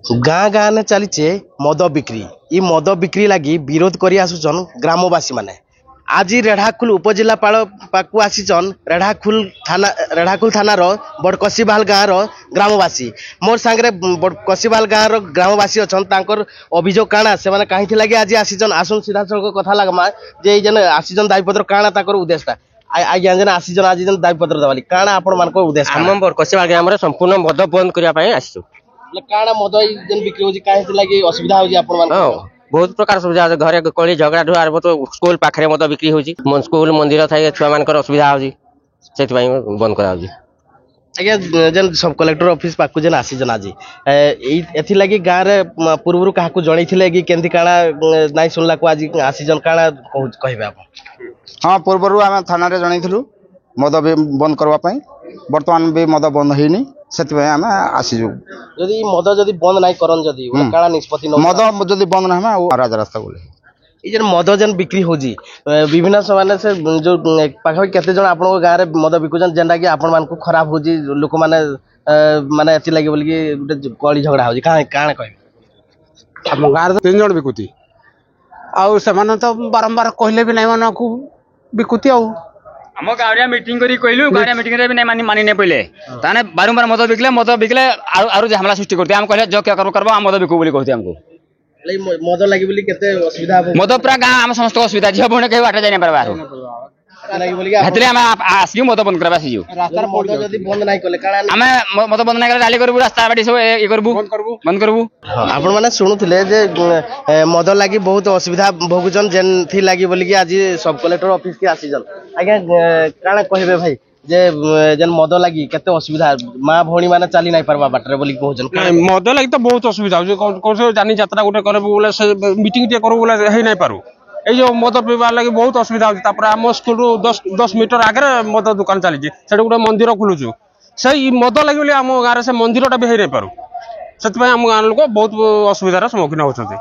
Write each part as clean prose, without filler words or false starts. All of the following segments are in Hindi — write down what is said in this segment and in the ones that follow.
गाँ गाँ ने चलीचे मद बिक्री ई मद बिक्री लगी विरोध करी आसुचन ग्रामवासी माने आज रेढ़ाखुल उपजिलापाल पाकु आसीचन रेढ़ाखुल थानार बड़कसीबाल गाँव ग्रामवासी मोर सांगे बड़कसीबाल गाँव ग्रामवासी अच्छन तांकर अभियोग काଣା से माने कहीं लगी आज आसीचन आसुन सीधा सड़क कथा लगमा जे जेन आसीचन दायीपत्र काଣା ताकर उद्देश्यटा आज्ञा जेन आसीचन आज जेन दायीपत्र देवाली काଣା आपण मानक उद्देश्य हम बड़कसीबाल गाँव में संपूर्ण मद बंद करने आसु काଣା मद जेन बिक्री होजी काहे लगी असुविधा होजी आपण मान बहुत प्रकार सुविधा घरे कली झगड़ा ढु आरंभ तो स्कूल पाखे मद बिक्री होची स्कूल मंदिर थाई छुआ मानकर असुविधा होची सेति बंद करा होची आज्ञा जेन सब कलेक्टर ऑफिस पाकु जेन आसीजन आज एथि लगी गाँव रे पूर्व काहाकू जणैथिले कि केंति काଣା नाइ सुनला को आज आसीजन काଣା कहबे आपण हाँ पूर्व आम थाना रे जणैथिलु मद बंद करबा पई वर्तमान भी मद बंद हेनी सेति पई आम आसीजु जदी मद जदी बंद नाइ करन जदी काଣା निष्पत्ति न मद जदी बंद ना हम राजा रास्ता बोले ई जेन मद जेन बिक्री होजी विभिन्न समय से जो पाखा केते जण आपन गाँव रे मद बिकुजन जेंडा कि आपन मान को खराब होजी लोक माने माने एति लागि बोली कि गुटे कली झगड़ा होजी काଣା कहबे हम गाँव रे 3 जण बिकुती आउ समान तो बारंबार कहले भी नहीं माना को बिकुती आउ हम गाँव मीटिंग करी कहलु गाँव मीटिंग रे भी नहीं मानी नहीं पहिले ताने बारंबार मद बिकले आरु जे हमला सृष्टि करते हम कहले जो क्या करबो हम मद बिकु बोली कहते हमको मद लागि बोली केते असुविधा मद पूरा गाँव हम समस्त असुविधा झियो बने के बाटे जाय नै पारबा हेतले हम आसी मद बंद करबा सीजु रास्तार मद जदी बंद नाइ करले काଣା हम मद बंद नाइ करे डाली करबु रास्ता बाटी सब ए करबु बंद करबु आपण माने सुनुथिले जे मद लागि बहुत असुविधा भोगुजन जेन थी लागि बोली कि आज सब कलेक्टर ऑफिस के आसीजन आज्ञा काଣା कहबे भाई जे जेन मद लागि केते असुविधा मां भौणी माने चली नाइ परबा बाटरे बोली कहउजन मद लागि तो बहुत असुविधा हो कोन जानी यात्रा गोटे करबो बोले मीटिंग टे करबो बोले हे नाइ पारू ए जो मद पीवा लगी बहुत असुविधा होती आम स्कूल 10 मीटर आगे मद दुकान चली से गोटे मंदिर खुलुचु से मद लगे आम गाँव से मंदिरटा भी हो पारू से आम गाँव लोक बहुत असुविधार सम्मुखीन होती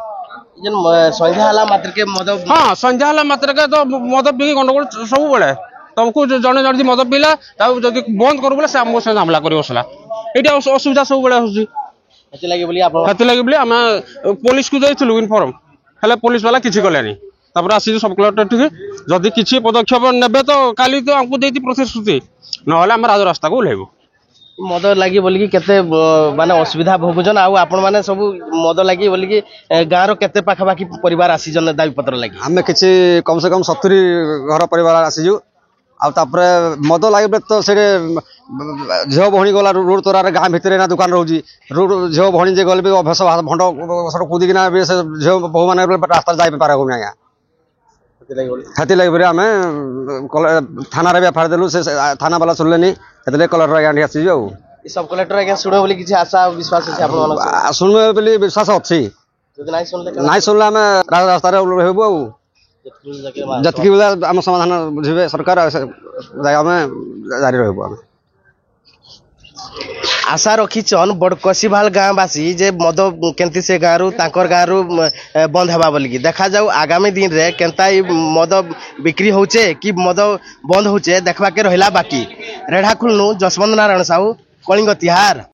हाँ संध्या मात्र के तो मद पी गंडगोल सब बेले तुमको जड़े जड़े मद पीला जब बंद करू बोले आम हमला कर बसला ये असुविधा सब बेले आम पुलिस को जाइलु इनफर्म हेल्ले पुलिस वाला किसी कले आसी सब कलेक्टर ठीक जदि किसी पदक्षेप ने तो काली तो हमको देती प्रतिश्रुति ना आम राजरास्ता को ओह्लैबू मद लगी बोलिकी केते माने असुविधा भोगुजन आउ आपण माने सब मद लगी बोलिकी गाँव रो केते पाखापाखी परिवार आसीजन दाबी पत्र लगी आम किसी कम से कम 70 घर परिवार आसीजु आउे मद लगे तो से झील भणी गला रोड तोरार गाँ भितर ना दुकान रोजी रोड झील भणी जे गले भी अभ्यास भंड सब कूदिकिना झील बहु मैंने रास्ता जाए पारे आज्ञा हेती लगे आम थाना भी एफआईआर देलु से थाना वाला सुनले हेतले कलेक्टर आज्ञा आसी सब कलेक्टर आज्ञा शुणे बोली किसी आशा विश्वास अछि आपण मानक सुनबे बोली विश्वास अछि जदि नाइ सुनले आम रास्ता रे रहबो जतकी बेला आम समाधान बुझे सरकार आम जारी रहबो आम आशा रखीचन बड़कसीबाल गाँववासी जे मद केंती से गाँव तांकर गाँव बंद हवा बोलिकी देखा जाऊ आगामी दिन रे केंता मद बिक्री होचे कि मद बंद होचे देखबा के रहिला बाकी रेढ़ाखुल जसवंत नारायण साहू कलिंग तिहार।